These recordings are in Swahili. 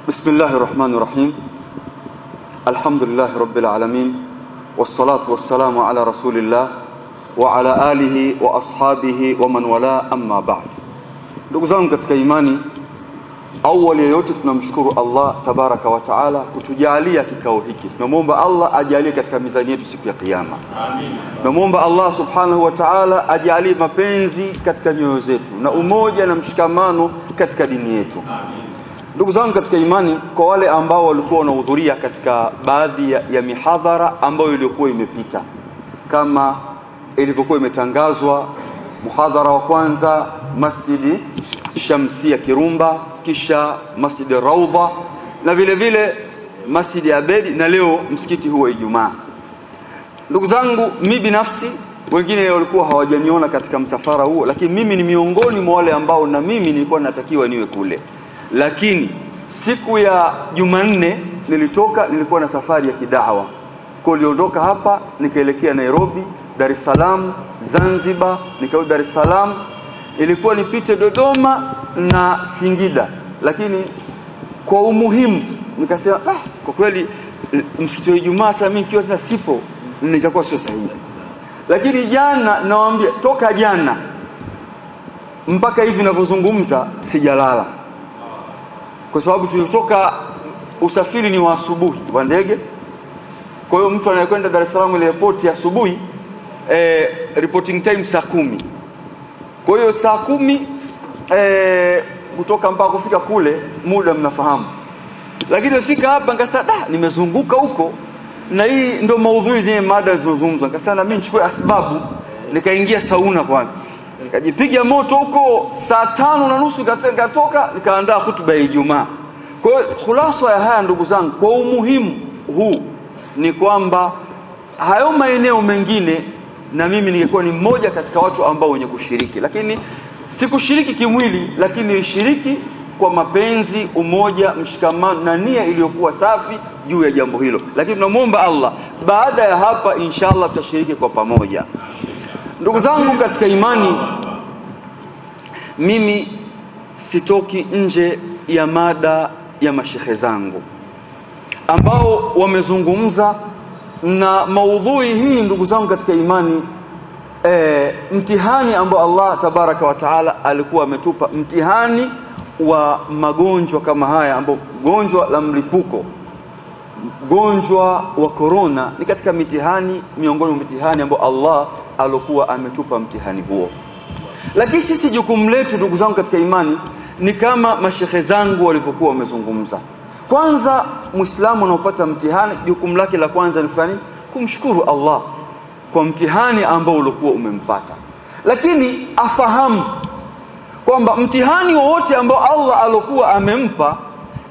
بسم الله الرحمن الرحيم الحمد لله رب العالمين والصلاة والسلام على رسول الله وعلى آله وأصحابه ومن ولا أما بعد. Ndugu zangu katika imani, awali yote tunamshukuru Allah tabaraka wa taala kutujalia kikao hiki. Tunamuomba Allah ajalie katika mizani yetu siku ya kiyama. Amin. Tunamuomba Allah subhanahu wa taala ajalie mapenzi katika nyoyo zetu na umoja na mshikamano katika dini yetu. Amin. Ndugu zangu katika imani, kwa wale ambao walikuwa wanahudhuria katika baadhi ya mihadhara ambayo ilikuwa imepita, kama ilivyokuwa imetangazwa, muhadhara wa kwanza Masjidi Shamsia Kirumba, kisha Masjidi Raudha, na vile vile Masjidi Abedi, na leo msikiti huo Ijumaa. Ndugu zangu, mimi binafsi, wengine walikuwa hawajaniona katika msafara huo, lakini mimi ni miongoni mwa wale ambao na mimi nilikuwa natakiwa niwe kule. Lakini siku ya Jumanne nilikuwa na safari ya kidawa. Kwa niliondoka hapa nikaelekea Nairobi, Dar es Salaam, Zanzibar, nikarudi Dar es Salaam. Ilikuwa nipite Dodoma na Singida, lakini kwa umuhimu nikasema kwa kweli msikiti wa Ijumaa sasa mimi kiwa tena sipo nitakuwa sio sahihi. Lakini jana nawaambia, toka jana mpaka hivi ninavyozungumza sijalala, kwa sababu tulitoka, usafiri ni wa asubuhi wa ndege. Kwa hiyo mtu anayekwenda Dar es Salaam ile airport ya asubuhi, reporting time saa 10. Kwa hiyo saa 10 kutoka mpaka kufika kule muda mnafahamu. Lakini nifika hapa nikasema nimezunguka huko, na hii ndio maudhui zenye mada zilizozungumzwa. Nikasema na mimi nichukue asbabu, nikaingia sauna kwanza, nikajipiga moto huko. Saa 5:30 nikatoka nikaandaa hutuba ya Ijumaa. Kwa hiyo khulasa ya haya ndugu zangu, kwa umuhimu huu ni kwamba hayo maeneo mengine na mimi ningekuwa ni mmoja katika watu ambao wenye kushiriki, lakini sikushiriki kimwili, lakini nilishiriki kwa mapenzi, umoja, mshikamano na nia iliyokuwa safi juu ya jambo hilo. Lakini tunamuomba Allah, baada ya hapa inshallah tutashiriki kwa pamoja. Ndugu zangu katika imani, mimi sitoki nje ya mada ya mashehe zangu ambao wamezungumza, na maudhui hii ndugu zangu katika imani, mtihani ambao Allah tabaraka wa taala alikuwa ametupa, mtihani wa magonjwa kama haya, ambao gonjwa la mlipuko, gonjwa wa corona ni katika mitihani, miongoni mwa mitihani ambao Allah alikuwa ametupa mtihani huo. Lakini sisi jukumu letu ndugu zangu katika imani ni kama mashehe zangu walivyokuwa wamezungumza. Kwanza, Muislamu anapopata mtihani, jukumu lake la kwanza ni kufanya nini? Kumshukuru Allah kwa mtihani ambao ulikuwa umempata. Lakini afahamu kwamba mtihani wowote ambao Allah alikuwa amempa,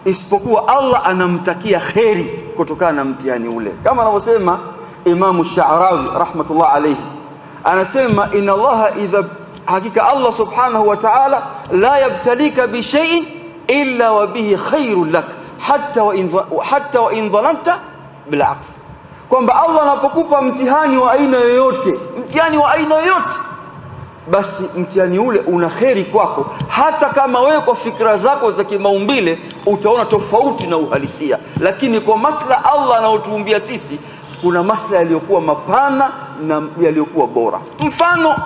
isipokuwa Allah anamtakia kheri kutokana na mtihani ule. Kama anavyosema Imam Sha'rawi rahmatullah alayhi, anasema inna Allah hakika Allah subhanahu wa ta'ala la yabtalika bi shay'in illa wa bihi khairun lak hatta wa in dhalanta bil aks. Kwamba Allah anapokupa mtihani wa aina yoyote, basi mtihani ule una kheri kwako, hata kama wewe kwa fikra zako za kimaumbile utaona tofauti na uhalisia. Lakini kwa maslaha Allah anaotuumbia sisi, kuna maslaha yaliyokuwa mapana na yaliyokuwa bora. Mfano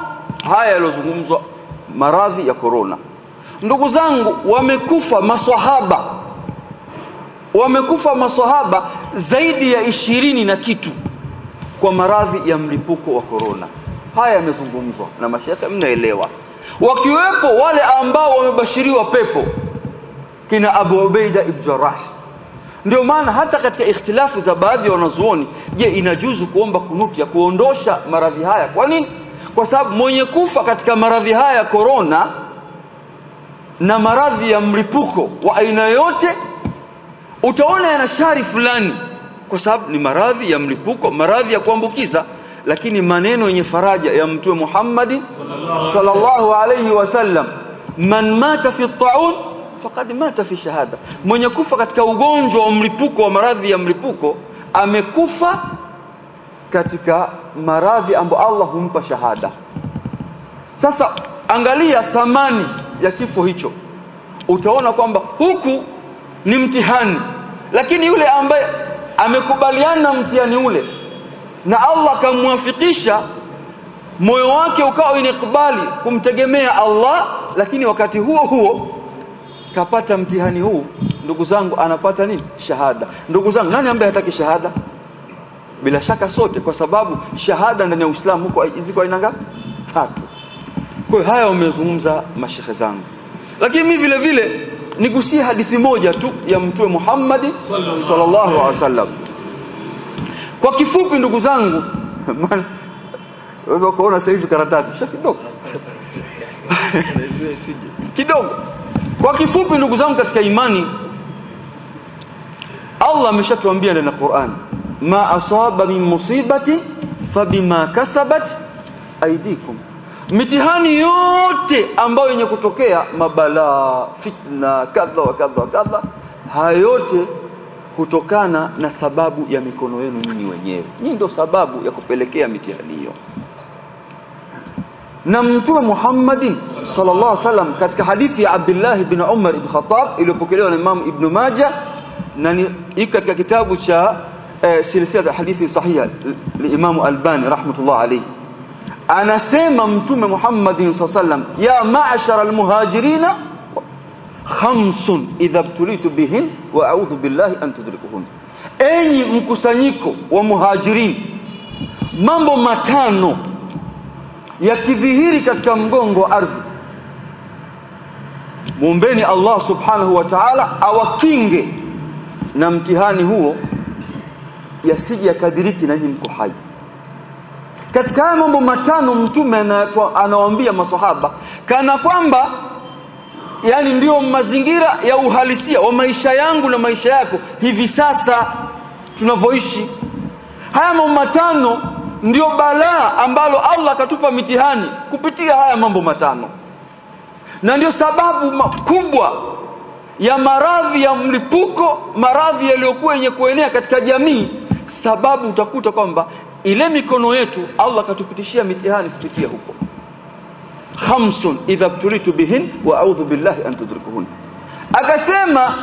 haya yalozungumzwa, maradhi ya corona. Ndugu zangu, wamekufa maswahaba zaidi ya 20 na kitu kwa maradhi ya mlipuko wa corona. Haya yamezungumzwa na mashaikh, mnaelewa, wakiwepo wale ambao wamebashiriwa pepo, kina Abu Ubaida ibn Jarrah. Ndio maana hata katika ikhtilafu za baadhi ya wanazuoni, je, inajuzu kuomba kunuti ya kuondosha maradhi haya? Kwa nini? Kwa sababu mwenye kufa katika maradhi haya corona na maradhi ya mlipuko wa aina yote, utaona yana shari fulani, kwa sababu ni maradhi ya mlipuko, maradhi ya kuambukiza. Lakini maneno yenye faraja ya Mtume Muhammad sallallahu alayhi wasallam, man mata fi at-ta'un faqad mata fi shahada, mwenye kufa katika ugonjwa wa mlipuko, wa maradhi ya mlipuko, amekufa katika maradhi ambayo Allah humpa shahada. Sasa angalia thamani ya kifo hicho, utaona kwamba huku ni mtihani, lakini yule ambaye amekubaliana na mtihani ule na Allah kamwafikisha moyo wake ukawa inakubali kumtegemea Allah, lakini wakati huo huo kapata mtihani huu, ndugu zangu, anapata nini? Shahada. Ndugu zangu, nani ambaye hataki shahada? Bila shaka sote, kwa sababu shahada ndani ya Uislamu huko ziko aina ngapi? 3. Kwa hiyo haya wamezungumza mashekhe zangu, lakini mimi vile vile nigusie hadithi moja tu ya Mtume Muhammad sallallahu alaihi wasallam kwa kifupi, ndugu zangu. Unaweza kuona sasa hivi karatasi kidogo. Kwa kifupi, ndugu zangu katika imani, Allah ameshatuambia ndani ya Qur'an, ma asaba min musibati fabima kasabat aydikum. Mitihani yote ambayo yenye kutokea, mabala, fitna, kadha wa kadha wa kadha, hayo yote hutokana na sababu ya mikono yenu nyinyi wenyewe. Hii ndio sababu ya kupelekea mitihani hiyo. Na Mtume Muhammadin sallallahu alaihi wasallam katika hadithi ya Abdullah ibn Umar ibn Khattab iliyopokelewa na Imam Ibn Majah na iko katika kitabu cha silsila hadithi sahiha li Imam Albani rahmatullah alayhi, anasema Mtume Muhammadin sallallahu alaihi wasallam, ya ma'ashara almuhajirin khamsun idha ibtulitu bihin wa a'udhu billahi an tudrikuhun. Enyi mkusanyiko wa muhajirin, mambo 5 yakidhihiri katika mgongo wa ardhi, muombeni Allah subhanahu wa ta'ala awakinge na mtihani huo, yasije yakadiriki na nyinyi mko hai. Katika haya mambo 5 Mtume anawaambia masahaba kana kwamba yani ndio mazingira ya uhalisia wa maisha yangu na maisha yako hivi sasa tunavyoishi. Haya mambo 5 ndio balaa ambalo Allah katupa mitihani kupitia haya mambo 5, na ndio sababu kubwa ya maradhi ya mlipuko, maradhi yaliyokuwa yenye kuenea katika jamii. Sababu utakuta kwamba ile mikono yetu Allah katupitishia mitihani kupitia huko. Khamsun idha btulitu bihin wa a'udhu billahi an tudrikuhun. Akasema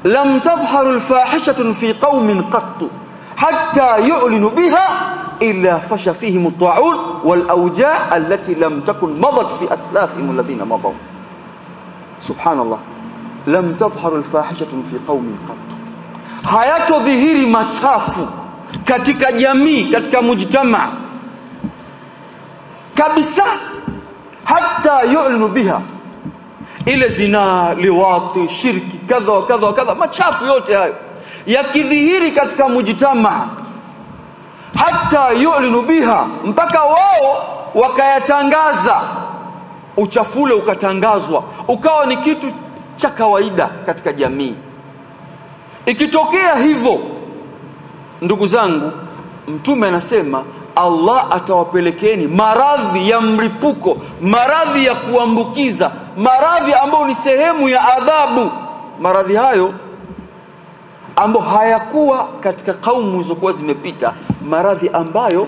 lam tadhharu alfahishatun fi qaumin qattu hatta yu'linu biha illa fasha fihim at-ta'un wal awja' allati lam takun madat fi aslafihim alladhina madaw. Subhanallah, lam tadhharu alfahishatun fi qaumin qattu, hayatodhihiri machafu katika jamii, katika mujtamaa kabisa, hatta yu'linu biha, ile zina, liwati, shirki, kadha wa kadha wa kadha, machafu yote hayo yakidhihiri katika mujtamaa, hatta yu'linu biha, mpaka wao wakayatangaza, uchafule ukatangazwa ukawa ni kitu cha kawaida katika jamii. Ikitokea hivyo, ndugu zangu, Mtume anasema Allah atawapelekeeni maradhi ya mlipuko, maradhi ya kuambukiza, maradhi ambayo ni sehemu ya adhabu. Maradhi hayo ambayo hayakuwa katika kaumu zilizokuwa zimepita, maradhi ambayo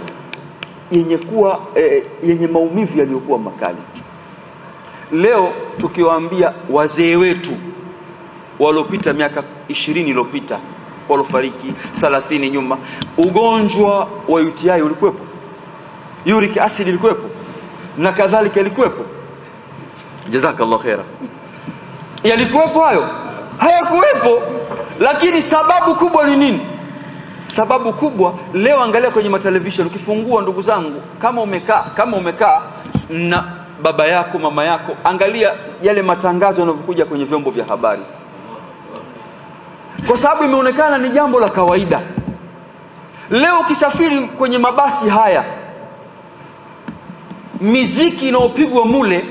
yenye maumivu yaliyokuwa makali. Leo tukiwaambia wazee wetu waliopita miaka 20 iliyopita, walofariki 30 nyuma, ugonjwa wa UTI ulikuwepo, uric acid ilikuwepo na kadhalika ilikuwepo. Jazakallahu khaira. Yalikuwepo hayo? Hayakuwepo. Lakini sababu kubwa ni nini? Sababu kubwa, leo angalia kwenye matelevision, ukifungua ndugu zangu, kama umekaa na baba yako, mama yako, angalia yale matangazo yanavyokuja kwenye vyombo vya habari, kwa sababu imeonekana ni jambo la kawaida. Leo ukisafiri kwenye mabasi haya, miziki inaopigwa mule,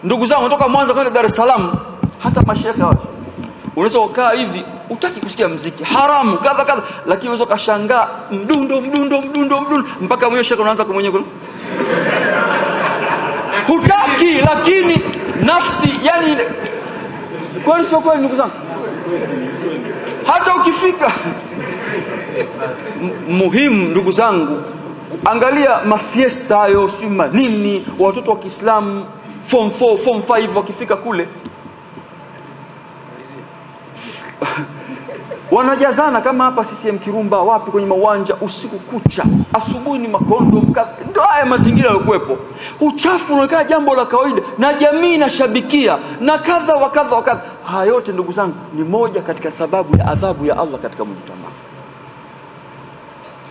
ndugu zangu, kutoka Mwanza kwenda Dar es Salaam, hata mashehe wao unaweza ukaa hivi utaki kusikia muziki haramu kadha kadha, lakini unaweza kashangaa mdundo mpaka mwisho shaka unaanza kumwenyewe hutaki, lakini nafsi, yani kwani sio kweli ndugu zangu? Hata ukifika muhimu ndugu zangu, angalia mafiesta hayo, sima nini, watoto wa Kiislamu form 4 form 5 wakifika kule, wanajazana kama hapa CCM Kirumba, wapi kwenye mawanja usiku kucha, asubuhi ni makondo. Ndio haya mazingira yalikuwepo. Uchafu unakaa jambo la kawaida na jamii inashabikia na kadha wa kadha wa kadha. Haya yote ndugu zangu ni moja katika sababu ya adhabu ya Allah katika mujtama.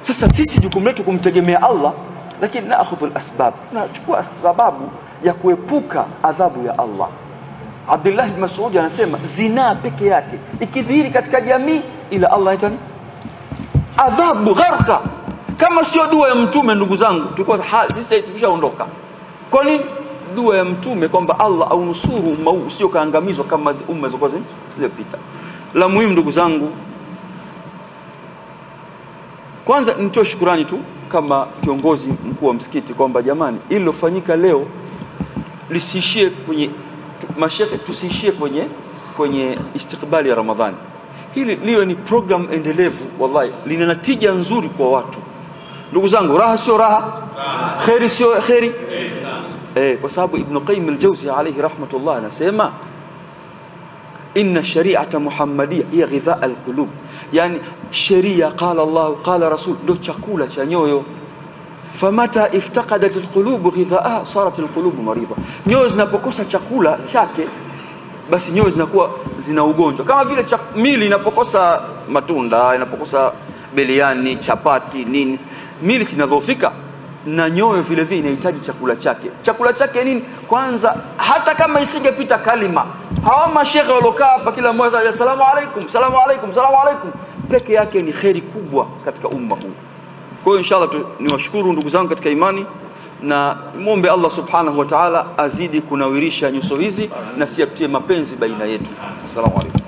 Sasa sisi jukumu letu kumtegemea Allah, lakini naakhudhu al-asbab, tunachukua sababu ya kuepuka adhabu ya Allah. Abdullah ibn Mas'ud anasema zina peke yake ikidhihiri katika jamii, ila Allah itani adhabu gharqa. Kama sio dua ya mtume ndugu zangu, tulikuwa sisi tushaondoka. Kwa nini? Dua ya mtume kwamba Allah au nusuru umma huu sio kaangamizwa kama umma zilizopita. La muhimu ndugu zangu, kwanza nitoe shukrani tu kama kiongozi mkuu wa msikiti kwamba jamani, ili lofanyika leo lisiishie kwenye mashehe, tusiishie kwenye istikbali ya Ramadhani. Hili liwe ni program endelevu, wallahi lina natija nzuri kwa watu. Ndugu zangu, raha sio raha, khairi sio khairi. Kwa sababu Ibn Qayyim al-Jawzi alayhi rahmatullah anasema inna shari'ata Muhammadiyya hiya ghidha al-qulub, yani sheria qala Allah qala Rasul ndio chakula cha nyoyo. Famata iftaqadat alqulub ghidhaaha sarat alqulub maridha. Nyoyo zinapokosa chakula chake, basi nyoyo zinakuwa zina ugonjwa. Kama vile mili inapokosa matunda, inapokosa beliani, chapati, nini, mili sinadhoofika, na nyoyo vile vile inahitaji chakula chake. Chakula chake nini? Kwanza, hata kama isingepita kalima, hawa mashehe walokaa hapa kila mmoja asalamu alaykum, salamu alaykum, salamu alaykum, peke yake ni khairi kubwa katika umma huu. Kwa hiyo inshallah niwashukuru ndugu zangu katika imani, na muombe Allah subhanahu wa ta'ala azidi kunawirisha nyuso hizi na siyatie mapenzi baina yetu. Asalamu alaykum.